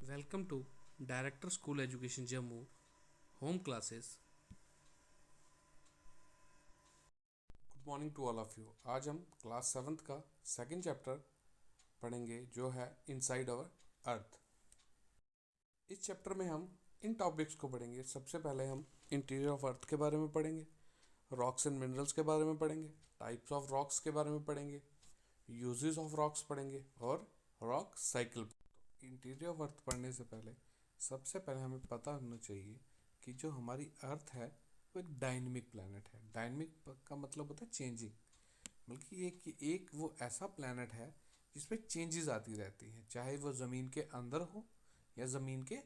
Welcome to Director School Education Jammu Home Classes. Good morning to all of you. आज हम class 7th का second chapter पढ़ेंगे जो है इनसाइड आवर अर्थ। इस चैप्टर में हम इन टॉपिक्स को पढ़ेंगे। सबसे पहले हम इंटीरियर ऑफ अर्थ के बारे में पढ़ेंगे, रॉक्स एंड मिनरल्स के बारे में पढ़ेंगे, टाइप्स ऑफ रॉक्स के बारे में पढ़ेंगे, यूजेस ऑफ रॉक्स पढ़ेंगे और rock cycle. Interior of earth पढ़ने से पहले सबसे पहले हमें पता होना चाहिए कि जो हमारी अर्थ है वो एक डायनेमिक प्लैनेट है। डायनेमिक का मतलब होता है चेंजिंग, बल्कि एक वो ऐसा प्लैनेट है जिसमें चेंजेस आती रहती हैं, चाहे वो ज़मीन के अंदर हो या ज़मीन के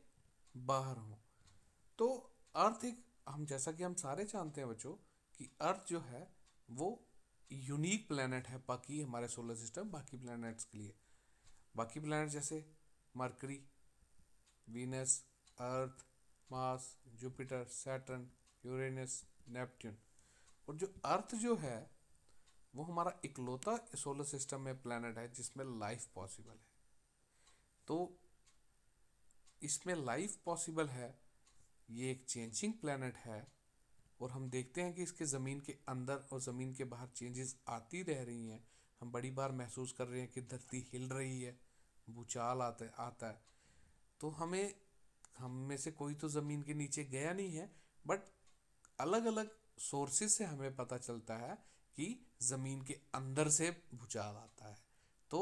बाहर हो। तो अर्थ एक हम जैसा कि हम सारे जानते हैं बच्चों कि अर्थ जो है वो यूनिक प्लैनेट है बाकी हमारे सोलर सिस्टम बाकी प्लैनेट्स के लिए। बाकी प्लैनेट जैसे Mercury, Venus, Earth, Mars, Jupiter, Saturn, Uranus, Neptune. और जो अर्थ जो है वो हमारा इकलौता सोलर सिस्टम में प्लैनेट है जिसमें लाइफ पॉसिबल है। तो इसमें लाइफ पॉसिबल है, ये एक चेंजिंग प्लैनेट है और हम देखते हैं कि इसके ज़मीन के अंदर और ज़मीन के बाहर चेंजेस आती रह रही हैं। हम बड़ी बार महसूस कर रहे हैं कि धरती हिल रही है, भूचाल आता है। तो हम में से कोई तो ज़मीन के नीचे गया नहीं है, बट अलग अलग सोर्सेज से हमें पता चलता है कि ज़मीन के अंदर से भूचाल आता है। तो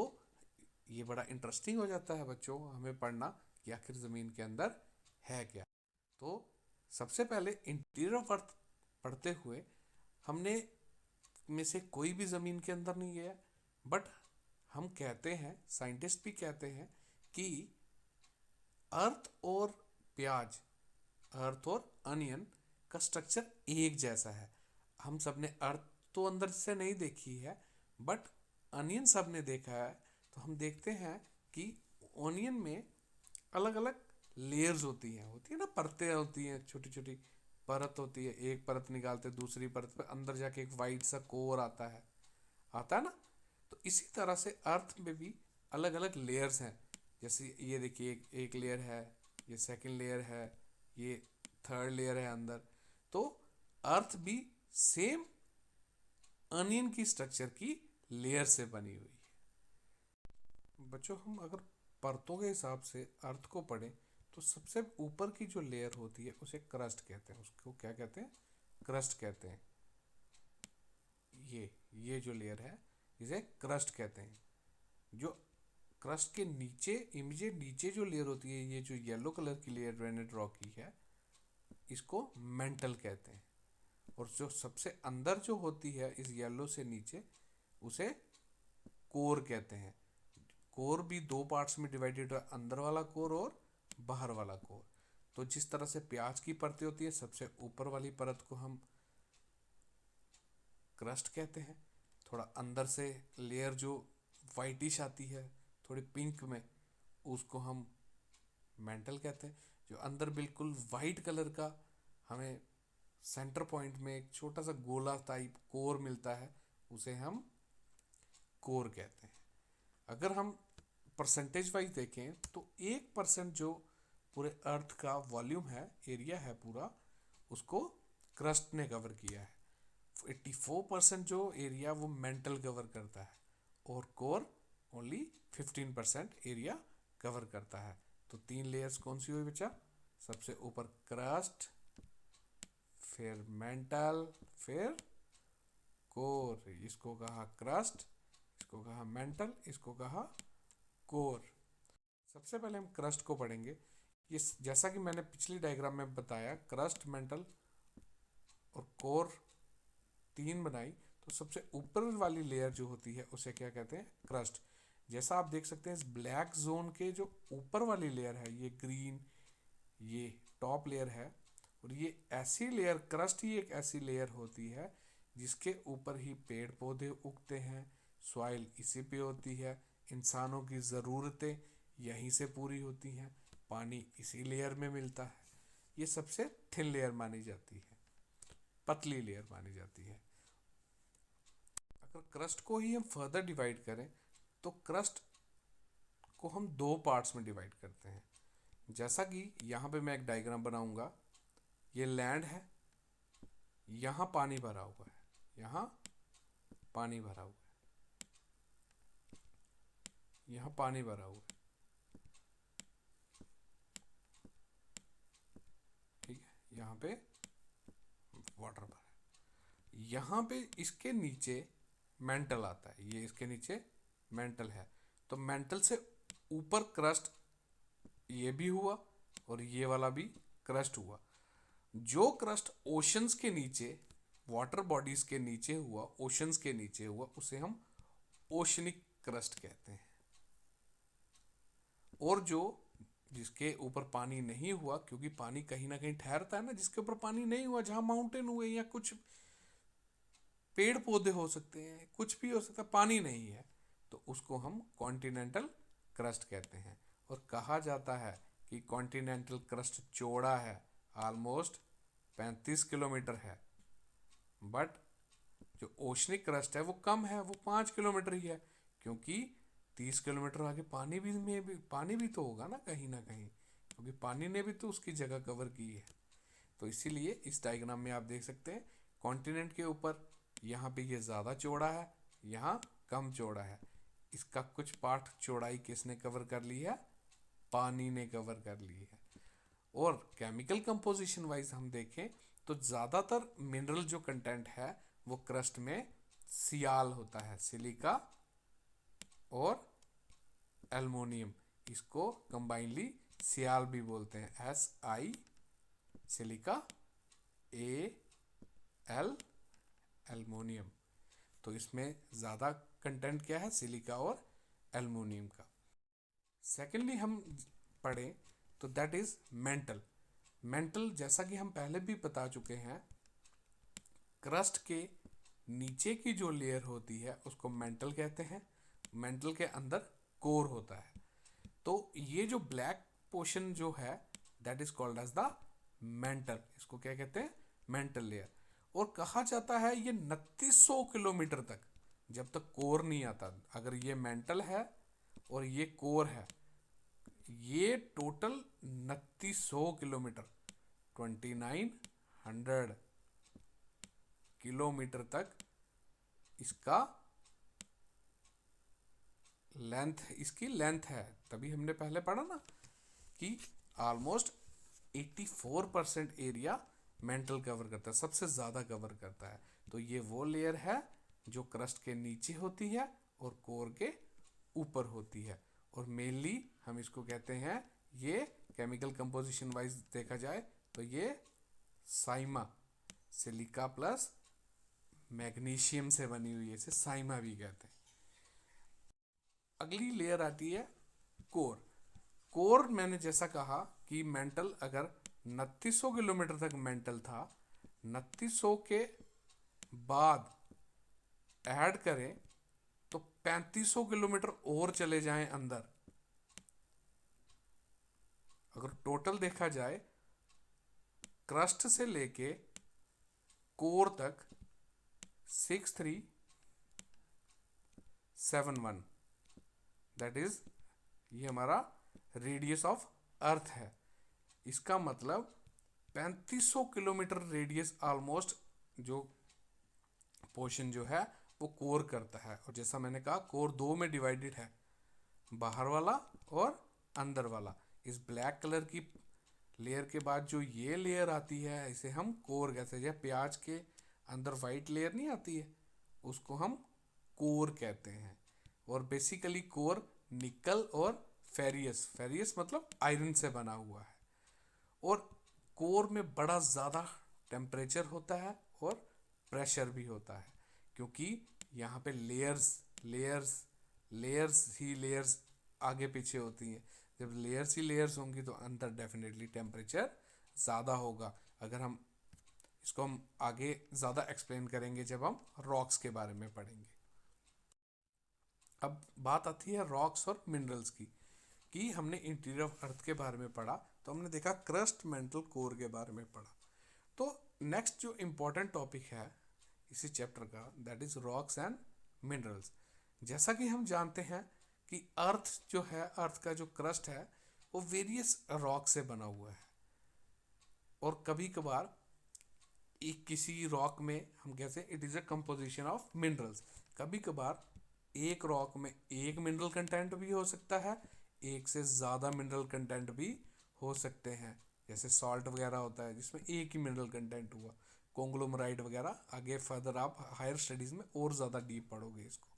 ये बड़ा इंटरेस्टिंग हो जाता है बच्चों हमें पढ़ना कि आखिर ज़मीन के अंदर है क्या। तो सबसे पहले इंटीरियर ऑफ अर्थ पढ़ते हुए हमने में से कोई भी ज़मीन के अंदर नहीं गया, बट हम कहते हैं, साइंटिस्ट भी कहते हैं कि अर्थ और प्याज, अर्थ और अनियन का स्ट्रक्चर एक जैसा है। हम सब ने अर्थ तो अंदर से नहीं देखी है, बट अनियन सब ने देखा है। तो हम देखते हैं कि ओनियन में अलग अलग लेयर्स होती हैं ना, परतें होती हैं, छोटी छोटी परत होती है। एक परत निकालते दूसरी परत पर अंदर जाके एक वाइट सा कोर आता है ना। तो इसी तरह से अर्थ में भी अलग अलग लेयर्स हैं। जैसे ये देखिए, एक लेयर है, ये सेकंड लेयर है, ये थर्ड लेयर है अंदर। तो अर्थ भी सेम अनियन की स्ट्रक्चर की लेयर से बनी हुई है। बच्चों हम अगर परतों के हिसाब से अर्थ को पढ़ें तो सबसे ऊपर की जो लेयर होती है उसे क्रस्ट कहते हैं। उसको क्या कहते हैं? क्रस्ट कहते हैं। ये जो लेयर है इसे क्रस्ट कहते हैं। जो क्रस्ट के नीचे, इमीडिएट नीचे जो लेयर होती है, ये जो येलो कलर की लेयर ग्रेनाइट रॉक की है, इसको मेंटल कहते हैं। और जो सबसे अंदर जो होती है इस येलो से नीचे, उसे कोर कहते हैं। कोर भी दो पार्ट्स में डिवाइडेड है, अंदर वाला कोर और बाहर वाला कोर। तो जिस तरह से प्याज की परतें होती है, सबसे ऊपर वाली परत को हम क्रस्ट कहते हैं। थोड़ा अंदर से लेयर जो वाइटिश आती है थोड़ी पिंक में, उसको हम मेंटल कहते हैं। जो अंदर बिल्कुल वाइट कलर का हमें सेंटर पॉइंट में एक छोटा सा गोला टाइप कोर मिलता है, उसे हम कोर कहते हैं। अगर हम परसेंटेज वाइज देखें तो 1% जो पूरे अर्थ का वॉल्यूम है, एरिया है पूरा, उसको क्रस्ट ने कवर किया है। 84% जो एरिया वो मेंटल कवर करता है और कोर ओनली 15% एरिया कवर करता है। तो 3 लेयर्स कौन सी हुई बच्चा? सबसे ऊपर क्रस्ट, फिर मेंटल, फिर कोर। इसको कहा क्रस्ट, इसको कहा मेंटल, इसको कहा कोर। सबसे पहले हम क्रस्ट को पढ़ेंगे। ये जैसा कि मैंने पिछली डायग्राम में बताया, क्रस्ट, मेंटल और कोर 3 बनाई। तो सबसे ऊपर वाली लेयर जो होती है उसे क्या कहते हैं? क्रस्ट। जैसा आप देख सकते हैं इस ब्लैक जोन के जो ऊपर वाली लेयर है, ये ग्रीन, ये टॉप लेयर है। और ये ऐसी लेयर, क्रस्ट ही एक ऐसी लेयर होती है जिसके ऊपर ही पेड़ पौधे उगते हैं, सॉइल इसी पे होती है, इंसानों की ज़रूरतें यहीं से पूरी होती हैं, पानी इसी लेयर में मिलता है। ये सबसे थिन लेयर मानी जाती है, पतली लेयर मानी जाती है। अगर क्रस्ट को ही हम फर्दर डिवाइड करें तो क्रस्ट को हम 2 पार्ट्स में डिवाइड करते हैं। जैसा कि यहाँ पे मैं एक डायग्राम बनाऊंगा, ये लैंड है, यहाँ पानी भरा हुआ है, यहाँ पानी भरा हुआ है, यहाँ पानी भरा हुआ है, ठीक है, यहाँ पे वाटर भरा है, यहाँ पे इसके नीचे मेंटल आता है, ये इसके नीचे मेंटल है। तो मेंटल से ऊपर क्रस्ट ये भी हुआ और ये वाला भी क्रस्ट हुआ। जो क्रस्ट ओशंस के नीचे, वाटर बॉडीज के नीचे हुआ, ओशंस के नीचे हुआ, उसे हम ओशनिक क्रस्ट कहते हैं। और जो जिसके ऊपर पानी नहीं हुआ, क्योंकि पानी कहीं ना कहीं ठहरता है ना, जिसके ऊपर पानी नहीं हुआ, जहां माउंटेन हुए या कुछ पेड़ पौधे हो सकते हैं, कुछ भी हो सकता है, पानी नहीं है, तो उसको हम कॉन्टिनेंटल क्रस्ट कहते हैं। और कहा जाता है कि कॉन्टिनेंटल क्रस्ट चौड़ा है, ऑलमोस्ट 35 किलोमीटर है, बट जो ओशनिक क्रस्ट है वो कम है, वो 5 किलोमीटर ही है, क्योंकि 30 किलोमीटर आगे पानी भी तो होगा ना कहीं, क्योंकि पानी ने भी तो उसकी जगह कवर की है। तो इसीलिए इस डायग्राम में आप देख सकते हैं कॉन्टिनेंट के ऊपर यहाँ पे ये ज़्यादा चौड़ा है, यहाँ कम चौड़ा है। इसका कुछ पार्ट चौड़ाई किसने कवर कर ली है? पानी ने कवर कर ली है। और केमिकल कंपोजिशन वाइज हम देखें तो ज़्यादातर मिनरल जो कंटेंट है वो क्रस्ट में सियाल होता है, सिलिका और एल्युमिनियम, इसको कंबाइनली सियाल भी बोलते हैं, SI, सिलिका, AL, एल्युमिनियम। तो इसमें ज़्यादा कंटेंट क्या है? सिलिका और एल्युमिनियम का। सेकेंडली हम पढ़ें तो दैट इज मेंटल। मेंटल जैसा कि हम पहले भी बता चुके हैं, क्रस्ट के नीचे की जो लेयर होती है उसको मेंटल कहते हैं। मेंटल के अंदर कोर होता है। तो ये जो ब्लैक पोर्शन जो है that is called as the mantle, इसको क्या कहते हैं? Mantle layer. और कहा जाता है ये 2900 किलोमीटर तक, जब तक कोर नहीं आता, अगर ये मेंटल है और ये कोर है, ये टोटल 2900 किलोमीटर, 2900 किलोमीटर तक इसका इसकी लेंथ है। तभी हमने पहले पढ़ा ना कि ऑलमोस्ट 84% एरिया मेंटल कवर करता है, सबसे ज़्यादा कवर करता है। तो ये वो लेयर है जो क्रस्ट के नीचे होती है और कोर के ऊपर होती है। और मेनली हम इसको कहते हैं, ये केमिकल कंपोजिशन वाइज देखा जाए तो ये साइमा, सिलिका प्लस मैग्नीशियम से बनी हुई है, इसे साइमा भी कहते हैं। अगली लेयर आती है कोर। कोर मैंने जैसा कहा कि मेंटल अगर 2900 किलोमीटर तक मेंटल था, 2900 के बाद ऐड करें तो 3500 किलोमीटर और चले जाएं अंदर, अगर टोटल देखा जाए क्रस्ट से लेके कोर तक 6371, दैट इज ये हमारा रेडियस ऑफ अर्थ है। इसका मतलब 3500 किलोमीटर रेडियस ऑलमोस्ट जो पोर्शन जो है वो कोर करता है। और जैसा मैंने कहा कोर दो में डिवाइडेड है, बाहर वाला और अंदर वाला। इस ब्लैक कलर की लेयर के बाद जो ये लेयर आती है इसे हम कोर कहते हैं। प्याज के अंदर वाइट लेयर नहीं आती है, उसको हम कोर कहते हैं। और बेसिकली कोर निकल और फेरियस मतलब आयरन से बना हुआ है। और कोर में बड़ा ज़्यादा टेम्परेचर होता है और प्रेशर भी होता है, क्योंकि यहाँ पे लेयर्स ही लेयर्स आगे पीछे होती हैं। जब लेयर्स ही लेयर्स होंगी तो अंदर डेफिनेटली टेम्परेचर ज़्यादा होगा। अगर हम इसको हम आगे ज़्यादा एक्सप्लेन करेंगे जब हम रॉक्स के बारे में पढ़ेंगे। अब बात आती है रॉक्स और मिनरल्स की, कि हमने इंटीरियर ऑफ अर्थ के बारे में पढ़ा, तो हमने देखा क्रस्ट, मेंटल, कोर के बारे में पढ़ा। तो नेक्स्ट जो इम्पोर्टेंट टॉपिक है इसी चैप्टर का that is rocks and minerals. जैसा कि हम जानते हैं कि अर्थ जो है, अर्थ का जो क्रस्ट है वो वेरियस रॉक से बना हुआ है। और कभी कभार एक किसी रॉक में हम कहते हैं it is a composition of minerals. कभी कभार एक रॉक में एक मिनरल कंटेंट भी हो सकता है, एक से ज़्यादा मिनरल कंटेंट भी हो सकते हैं। जैसे सॉल्ट वगैरह होता है जिसमें एक ही मिनरल कंटेंट हुआ, कोंग्लोमराइट वगैरह। आगे फर्दर आप हायर स्टडीज़ में और ज़्यादा डीप पढ़ोगे इसको।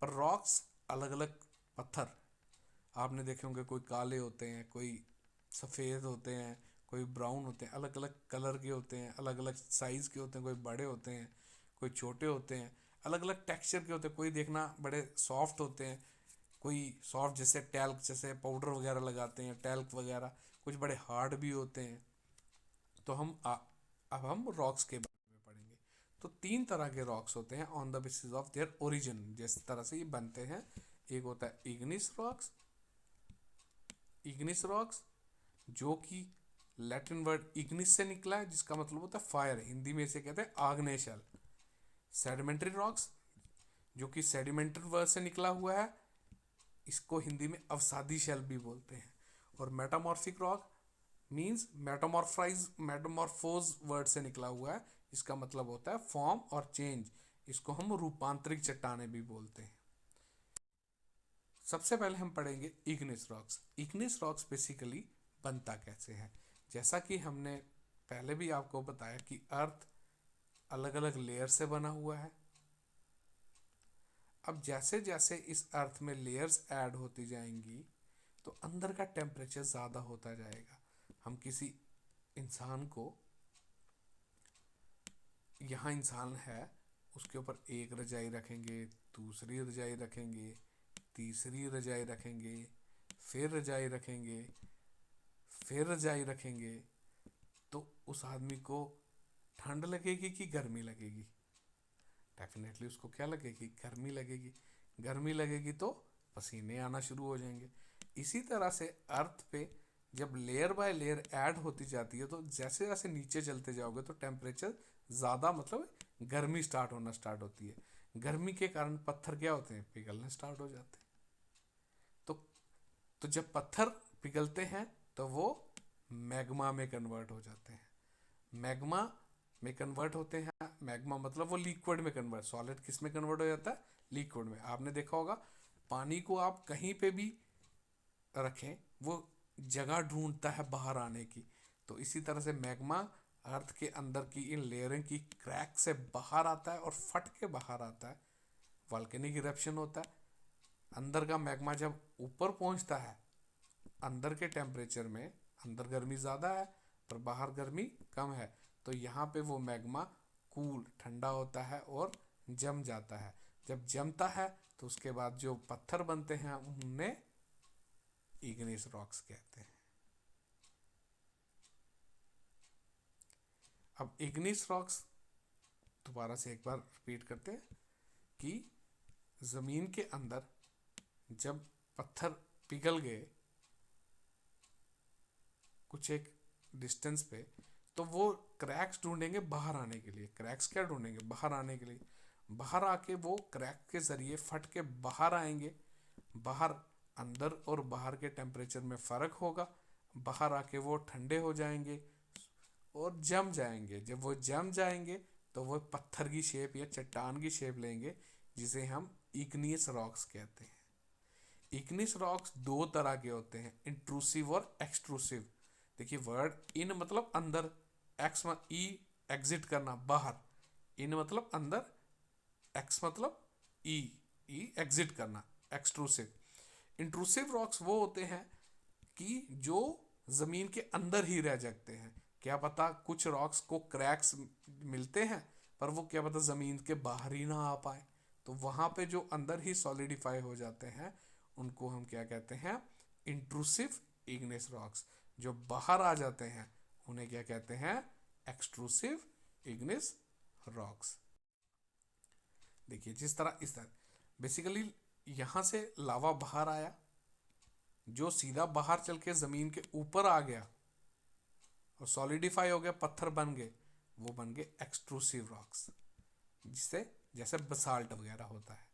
पर रॉक्स अलग अलग, पत्थर आपने देखे होंगे, कोई काले होते हैं, कोई सफ़ेद होते हैं, कोई ब्राउन होते हैं, अलग अलग कलर के होते हैं, अलग अलग साइज़ के होते हैं, कोई बड़े होते हैं, कोई छोटे होते हैं, अलग अलग टेक्सचर के होते हैं। कोई देखना बड़े सॉफ्ट होते हैं, कोई सॉफ्ट जैसे टैल्क, जैसे पाउडर वगैरह लगाते हैं टैल्क वगैरह, कुछ बड़े हार्ड भी होते हैं। तो अब हम रॉक्स के बारे में पढ़ेंगे। तो तीन तरह के रॉक्स होते हैं on the basis of their origin, जिस तरह से ये बनते हैं। एक होता है इग्निस रॉक्स, इग्निस रॉक्स जो कि लैटिन वर्ड इग्निस से निकला है, जिसका मतलब होता है फायर, हिंदी में इसे कहते हैं आग्नेय शैल। सेडिमेंट्री रॉक्स जो कि सेडिमेंट्री वर्ड से निकला हुआ है, इसको हिंदी में अवसादी शैल भी बोलते हैं। और metamorphic rock means metamorphose word से निकला हुआ है, इसका मतलब होता है फॉर्म और चेंज। इसको हम रूपांतरिक चट्टाने भी बोलते हैं। सबसे पहले हम पढ़ेंगे Ignis rocks. Ignis rocks basically बनता कैसे है। जैसा कि हमने पहले भी आपको बताया कि अर्थ अलग अलग लेयर से बना हुआ है। अब जैसे जैसे इस अर्थ में लेयर्स ऐड होती जाएंगी तो अंदर का टेम्परेचर ज़्यादा होता जाएगा। हम किसी इंसान को, यहाँ इंसान है, उसके ऊपर एक रजाई रखेंगे, दूसरी रजाई रखेंगे, तीसरी रजाई रखेंगे, फिर रजाई रखेंगे, फिर रजाई रखेंगे, तो उस आदमी को ठंड लगेगी कि गर्मी लगेगी? डेफिनेटली उसको क्या लगेगी? गर्मी लगेगी। गर्मी लगेगी तो पसीने आना शुरू हो जाएंगे। इसी तरह से अर्थ पे जब लेयर बाय लेयर ऐड होती जाती है तो जैसे जैसे नीचे चलते जाओगे तो टेम्परेचर ज़्यादा, मतलब गर्मी स्टार्ट होना स्टार्ट होती है। गर्मी के कारण पत्थर क्या होते हैं? पिघलने स्टार्ट हो जाते हैं। तो तो जब पत्थर पिघलते हैं तो वो मैग्मा में कन्वर्ट हो जाते हैं। मैग्मा में कन्वर्ट होते हैं। मैग्मा मतलब वो लिक्विड में कन्वर्ट, सॉलिड किस में कन्वर्ट हो जाता है? लिक्विड में। आपने देखा होगा पानी को आप कहीं पे भी रखें वो जगह ढूंढता है बाहर आने की। तो इसी तरह से मैग्मा अर्थ के अंदर की इन लेयरिंग की क्रैक से बाहर आता है और फट के बाहर आता है। वॉल्केनिक इरप्शन होता है। अंदर का मैग्मा जब ऊपर पहुंचता है अंदर के टेम्परेचर में, अंदर गर्मी ज़्यादा है पर बाहर गर्मी कम है, तो यहाँ पे वो मैग्मा कूल ठंडा होता है और जम जाता है। जब जमता है तो उसके बाद जो पत्थर बनते हैं उन्हें इग्निस रॉक्स कहते हैं। अब इग्निस रॉक्स दोबारा से एक बार रिपीट करते हैं कि ज़मीन के अंदर जब पत्थर पिघल गए कुछ एक डिस्टेंस पे, तो वो क्रैक्स ढूंढेंगे बाहर आने के लिए। क्रैक्स क्या ढूंढेंगे? बाहर आने के लिए। बाहर आके वो क्रैक के ज़रिए फट के बाहर आएंगे। बाहर, अंदर और बाहर के टेम्परेचर में फ़र्क होगा। बाहर आके वो ठंडे हो जाएंगे और जम जाएंगे। जब वो जम जाएंगे तो वो पत्थर की शेप या चट्टान की शेप लेंगे, जिसे हम इग्नियस रॉक्स कहते हैं। इग्निस रॉक्स दो तरह के होते हैं, इंट्रूसिव और एक्सट्रूसिव। देखिए वर्ड इन मतलब अंदर, एक्स ई एग्जिट करना बाहर, इन मतलब अंदर, एक्स मतलब ई ई एग्जिट करना, एक्सट्रूसिव। इंट्रूसिव रॉक्स वो होते हैं कि जो ज़मीन के अंदर ही रह जाते हैं। क्या पता कुछ रॉक्स को क्रैक्स मिलते हैं पर वो क्या पता ज़मीन के बाहर ही ना आ पाए, तो वहाँ पे जो अंदर ही सॉलिडिफाई हो जाते हैं उनको हम क्या कहते हैं? Intrusive Ignis rocks. जो बाहर आ जाते हैं उन्हें क्या कहते हैं? Extrusive Ignis rocks. देखिए जिस तरह इस तरह बेसिकली यहाँ से लावा बाहर आया, जो सीधा बाहर चल के ज़मीन के ऊपर आ गया और सॉलिडिफाई हो गया, पत्थर बन गए, वो बन गए एक्सट्रूसिव रॉक्स, जिससे जैसे बसाल्ट वगैरह होता है।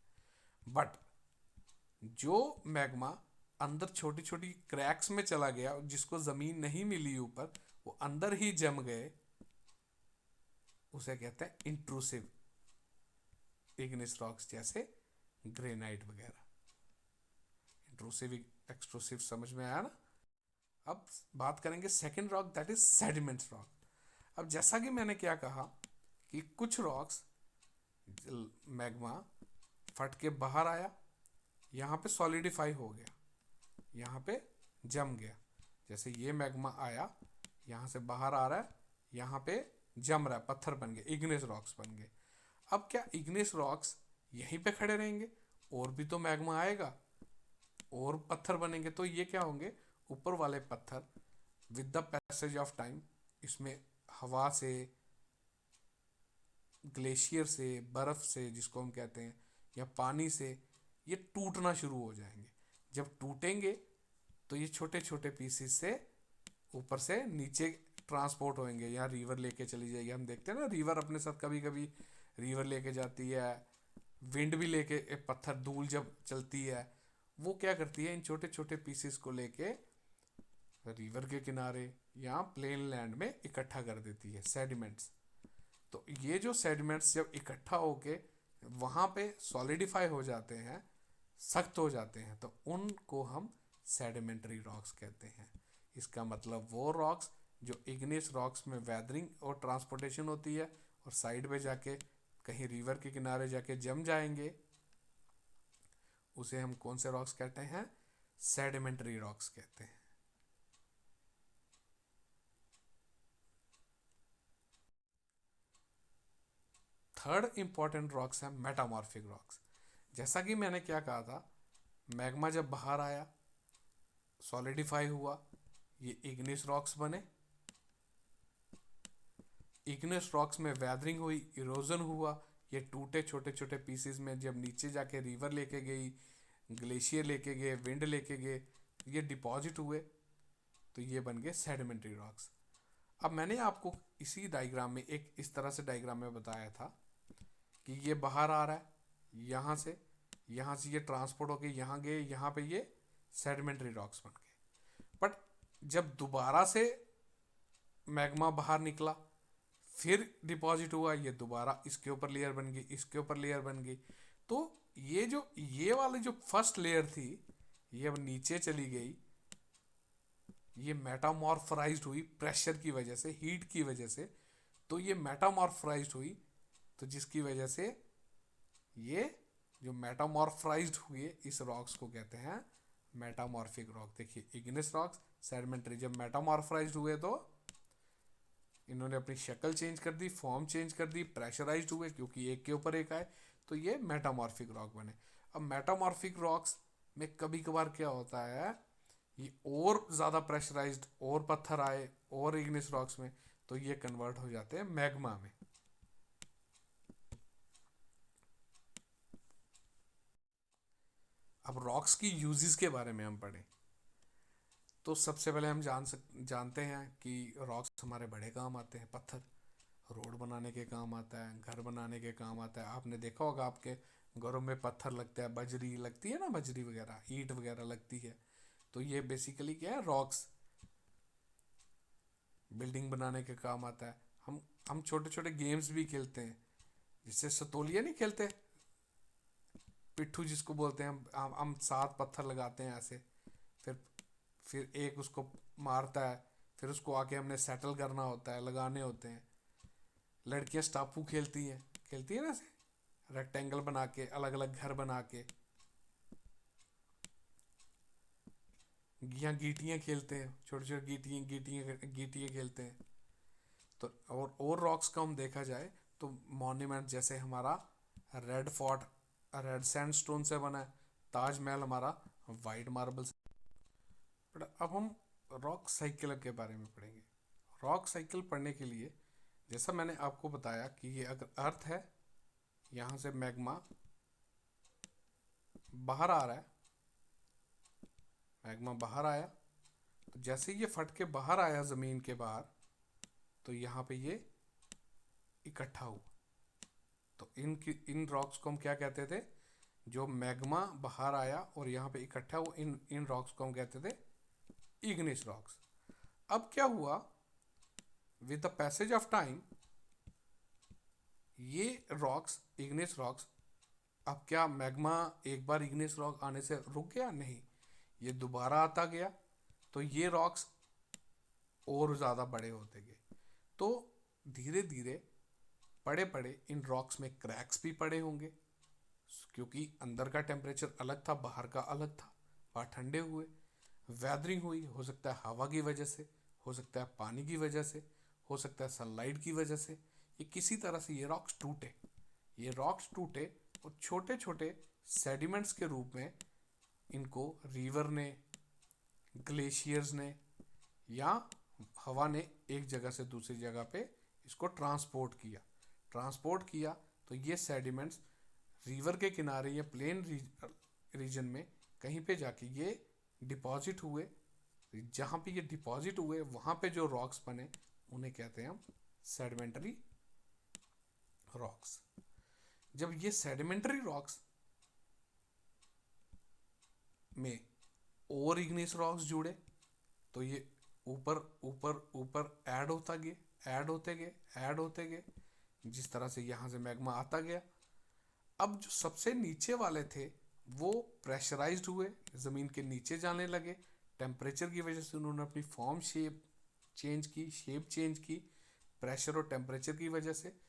बट जो मैग्मा अंदर छोटी छोटी क्रैक्स में चला गया, जिसको जमीन नहीं मिली ऊपर, वो अंदर ही जम गए, उसे कहते हैं इंट्रूसिव इग्निस रॉक्स, जैसे ग्रेनाइट वगैरह। इंट्रूसिव एक्सट्रूसिव समझ में आया ना। अब बात करेंगे second rock, that is sediments rock. अब जैसा कि मैंने क्या कहा कि कुछ रॉक्स मैग्मा फट के बाहर आया, यहाँ पे सॉलिडिफाई हो गया, यहाँ पे जम गया। जैसे ये मैग्मा आया, यहाँ से बाहर आ रहा है, यहाँ पे जम रहा है, पत्थर बन गए, इग्नेस रॉक्स बन गए। अब क्या इग्नेस रॉक्स यहीं पे खड़े रहेंगे? और भी तो मैग्मा आएगा और पत्थर बनेंगे, तो ये क्या होंगे? ऊपर वाले पत्थर with the passage of time, इसमें हवा से, ग्लेशियर से, बर्फ से जिसको हम कहते हैं, या पानी से, ये टूटना शुरू हो जाएंगे। जब टूटेंगे तो ये छोटे छोटे पीसेस से ऊपर से नीचे ट्रांसपोर्ट होंगे, या रिवर लेके चली जाएगी। हम देखते हैं ना रिवर अपने साथ कभी कभी रिवर लेके जाती है, विंड भी लेके, पत्थर धूल जब चलती है, वो क्या करती है, इन छोटे छोटे पीसेस को लेके रिवर के किनारे या प्लेन लैंड में इकट्ठा कर देती है, सेडिमेंट्स। तो ये जो सेडिमेंट्स जब इकट्ठा होके वहाँ पे सॉलिडिफाई हो जाते हैं, सख्त हो जाते हैं, तो उनको हम सेडिमेंट्री रॉक्स कहते हैं। इसका मतलब वो रॉक्स जो इग्निस रॉक्स में वेदरिंग और ट्रांसपोर्टेशन होती है और साइड पे जाके कहीं रिवर के किनारे जाके जम जाएंगे, उसे हम कौन से रॉक्स कहते हैं? सेडिमेंट्री रॉक्स कहते हैं। थर्ड इंपॉर्टेंट रॉक्स है मेटामॉर्फिक रॉक्स। जैसा कि मैंने क्या कहा था, मैग्मा जब बाहर आया, सॉलिडिफाई हुआ, ये इग्निस रॉक्स बने। इग्निस रॉक्स में वेदरिंग हुई, इरोजन हुआ, ये टूटे छोटे छोटे पीसेस में जब नीचे जाके रिवर लेके गई, ग्लेशियर लेके गए, विंड लेके गए, ये डिपॉजिट हुए, तो ये बन गए सेडिमेंट्री रॉक्स। अब मैंने आपको इसी डायग्राम में एक इस तरह से डायग्राम में बताया था कि ये बाहर आ रहा है, यहाँ से ये ट्रांसपोर्ट होके यहाँ गए, यहाँ पे ये सेडिमेंट्री रॉक्स बन गए। बट जब दोबारा से मैग्मा बाहर निकला, फिर डिपॉजिट हुआ, ये दोबारा इसके ऊपर लेयर बन गई, इसके ऊपर लेयर बन गई। तो ये वाली जो फर्स्ट लेयर थी, ये अब नीचे चली गई, ये मेटामॉर्फराइज्ड हुई प्रेशर की वजह से, हीट की वजह से। तो ये मेटामॉर्फराइज्ड हुई, तो जिसकी वजह से ये जो मेटामॉर्फराइज्ड हुए, इस रॉक्स को कहते हैं मेटामॉर्फिक रॉक। देखिए इग्निस रॉक्स, सेडिमेंट्री, जब मेटामॉर्फराइज्ड हुए तो इन्होंने अपनी शक्ल चेंज कर दी, फॉर्म चेंज कर दी, प्रेशराइज्ड हुए क्योंकि एक के ऊपर एक आए, तो ये मेटामॉर्फिक रॉक बने। अब मेटामॉर्फिक रॉक्स में कभी कभार क्या होता है, ये और ज़्यादा प्रेशराइज्ड और पत्थर आए और इग्निस रॉक्स में, तो ये कन्वर्ट हो जाते हैं मैग्मा में। अब रॉक्स की यूजेस के बारे में हम पढ़ें तो सबसे पहले हम जानते हैं कि रॉक्स हमारे बड़े काम आते हैं। पत्थर रोड बनाने के काम आता है, घर बनाने के काम आता है। आपने देखा होगा आपके घरों में पत्थर लगता है, बजरी लगती है ना, बजरी वगैरह, ईंट वगैरह लगती है। तो ये बेसिकली क्या है, रॉक्स बिल्डिंग बनाने के काम आता है। हम छोटे छोटे गेम्स भी खेलते हैं, जिससे सतोलिया नहीं खेलते, पिट्ठू जिसको बोलते हैं, हम 7 पत्थर लगाते हैं ऐसे, फिर एक उसको मारता है, फिर उसको आके हमने सेटल करना होता है, लगाने होते हैं। लड़कियां स्टापू खेलती है ना ऐसे, रेक्टेंगल बना के, अलग अलग घर बना के। यहाँ गीटियाँ खेलते हैं, छोटे छोटे गीटियाँ गीटियाँ गीटियाँ खेलते हैं। तो और रॉक्स का हम देखा जाए तो मॉन्यूमेंट जैसे हमारा रेड फोर्ट रेड सैंडस्टोन से बना है, ताजमहल हमारा वाइट मार्बल से। बट अब हम रॉक साइकिल के बारे में पढ़ेंगे। रॉक साइकिल पढ़ने के लिए जैसा मैंने आपको बताया कि ये अगर अर्थ है, यहाँ से मैग्मा बाहर आ रहा है, मैग्मा बाहर आया, तो जैसे ये फट के बाहर आया ज़मीन के बाहर, तो यहाँ पे ये इकट्ठा हुआ। तो इन रॉक्स को हम क्या कहते थे? जो मैग्मा बाहर आया और यहाँ पे इकट्ठा हुआ, इन इन रॉक्स को हम कहते थे इग्निस रॉक्स। अब क्या हुआ, with the passage of time ये रॉक्स, इग्निस रॉक्स, अब क्या मैग्मा एक बार इग्निस रॉक आने से रुक गया? नहीं, ये दोबारा आता गया, तो ये रॉक्स और ज़्यादा बड़े होते गए। तो धीरे धीरे पड़े पड़े इन रॉक्स में क्रैक्स भी पड़े होंगे, क्योंकि अंदर का टेम्परेचर अलग था, बाहर का अलग था। बाहर ठंडे हुए, वेदरिंग हुई, हो सकता है हवा की वजह से, हो सकता है पानी की वजह से, हो सकता है सनलाइट की वजह से। ये किसी तरह से ये रॉक्स टूटे, ये रॉक्स टूटे और छोटे छोटे सेडिमेंट्स के रूप में इनको रिवर ने, ग्लेशियर्स ने या हवा ने एक जगह से दूसरी जगह पे इसको ट्रांसपोर्ट किया। तो ये सेडिमेंट्स रिवर के किनारे या प्लेन रीजन में कहीं पे जाके ये डिपॉजिट हुए। जहाँ पे ये डिपॉजिट हुए वहाँ पे जो रॉक्स बने उन्हें कहते हैं हम सेडिमेंट्री रॉक्स। जब ये सेडिमेंट्री रॉक्स में और इग्निस रॉक्स जुड़े तो ये ऊपर ऊपर ऊपर ऐड होते गए, जिस तरह से यहाँ से मैग्मा आता गया। अब जो सबसे नीचे वाले थे वो प्रेशराइज्ड हुए, ज़मीन के नीचे जाने लगे। टेम्परेचर की वजह से उन्होंने अपनी फॉर्म शेप चेंज की, प्रेशर और टेम्परेचर की वजह से।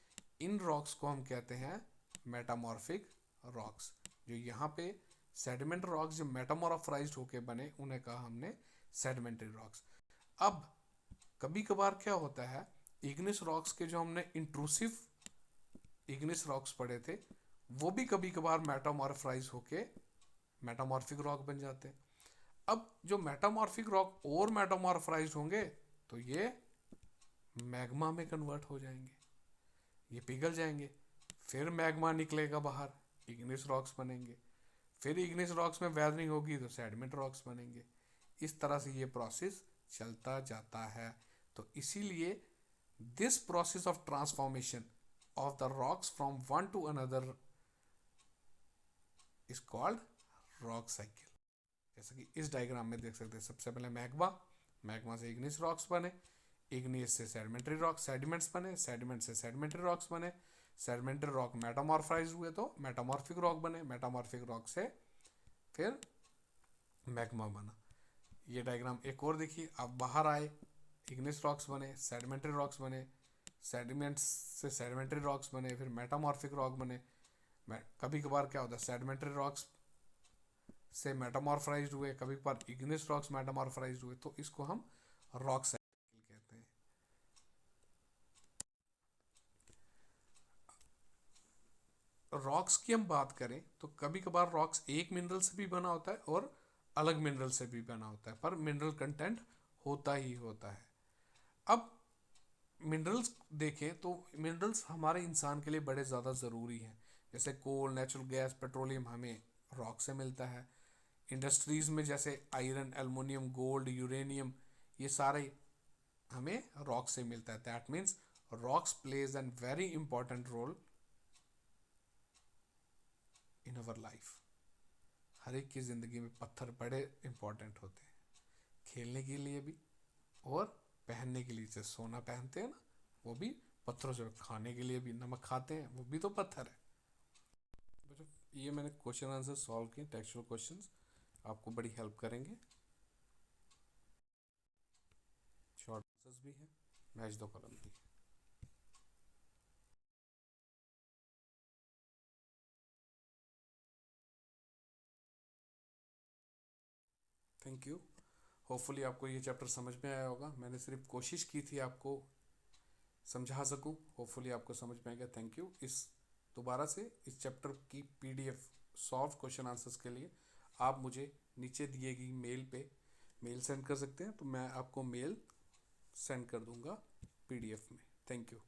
इन रॉक्स को हम कहते हैं मेटामॉर्फिक रॉक्स। जो यहाँ पे सेडिमेंट रॉक्स जो मेटामॉर्फाइज्ड होके बने उन्हें कहा हमने सेडिमेंट्री रॉक्स। अब कभी कभार क्या होता है, इग्निस रॉक्स के जो हमने इंट्रूसिव इग्निस रॉक्स पढ़े थे वो भी कभी कभार मेटामॉर्फाइज होके मेटामॉर्फिक रॉक बन जाते हैं। अब जो मेटामॉर्फिक रॉक और मेटामॉर्फाइज होंगे तो ये मैग्मा में कन्वर्ट हो जाएंगे, ये पिघल जाएंगे, फिर मैग्मा निकलेगा बाहर, इग्निस रॉक्स बनेंगे, फिर इग्निस रॉक्स में वेदरिंग होगी तो सेडिमेंट रॉक्स बनेंगे। इस तरह से ये प्रोसेस चलता जाता है। तो इसीलिए this process of transformation of the rocks from one two another is called rock cycle. जैसे कि इस डायग्राम में देख सकते हैं, सबसे पहले मैग्मा से इग्निस रॉक्स बने, इग्निस से सेडिमेंट्री रॉक सेडिमेंट्स बने, सेडिमेंट से सेडिमेंट्री रॉक्स बने, सेडिमेंट्री रॉक मेटामॉर्फाइज हुए तो मेटामॉर्फिक रॉक बने, मेटामॉर्फिक रॉक से फिर मैग्मा बना। ये डायग्राम एक और देखिए, अब बाहर आए, इग्निस रॉक्स बने, सेडिमेंट्री रॉक्स बने, सेडिमेंट्स से सेडिमेंट्री रॉक्स बने, फिर मेटामॉर्फिक रॉक बने। कभी कभार क्या होता है, सेडिमेंट्री रॉक्स से मेटामॉर्फाइज्ड हुए, कभी कभार इग्निस रॉक्स मेटामॉर्फाइज्ड हुए, तो इसको हम रॉक साइकिल कहते हैं। रॉक्स की हम बात करें तो कभी कभार रॉक्स एक मिनरल से भी बना होता है और अलग मिनरल से भी बना होता है, पर मिनरल कंटेंट होता ही होता है। अब मिनरल्स देखें तो मिनरल्स हमारे इंसान के लिए बड़े ज़्यादा ज़रूरी हैं। जैसे कोल, नेचुरल गैस, पेट्रोलियम हमें रॉक से मिलता है। इंडस्ट्रीज़ में जैसे आयरन, एल्युमिनियम, गोल्ड, यूरेनियम, ये सारे हमें रॉक से मिलता है। That means rocks plays an very important role in our life. हर एक की ज़िंदगी में पत्थर बड़े इंपॉर्टेंट होते हैं, खेलने के लिए भी और पहनने के लिए। जैसे सोना पहनते हैं ना, वो भी पत्थरों से। खाने के लिए भी नमक खाते हैं, वो भी तो पत्थर है। बच्चों, ये मैंने क्वेश्चन आंसर सॉल्व किए, टेक्सचुअल क्वेश्चंस आपको बड़ी हेल्प करेंगे। शॉर्ट आंसर्स भी है, मैच दो कॉलम भी। Thank you. होपफुली आपको ये चैप्टर समझ में आया होगा। मैंने सिर्फ कोशिश की थी आपको समझा सकूं, होपफुली आपको समझ में आ गया। Thank you. इस दोबारा से इस चैप्टर की पीडीएफ सॉल्व क्वेश्चन आंसर्स के लिए आप मुझे नीचे दिए गई मेल पे मेल सेंड कर सकते हैं, तो मैं आपको मेल सेंड कर दूंगा पीडीएफ में। Thank you.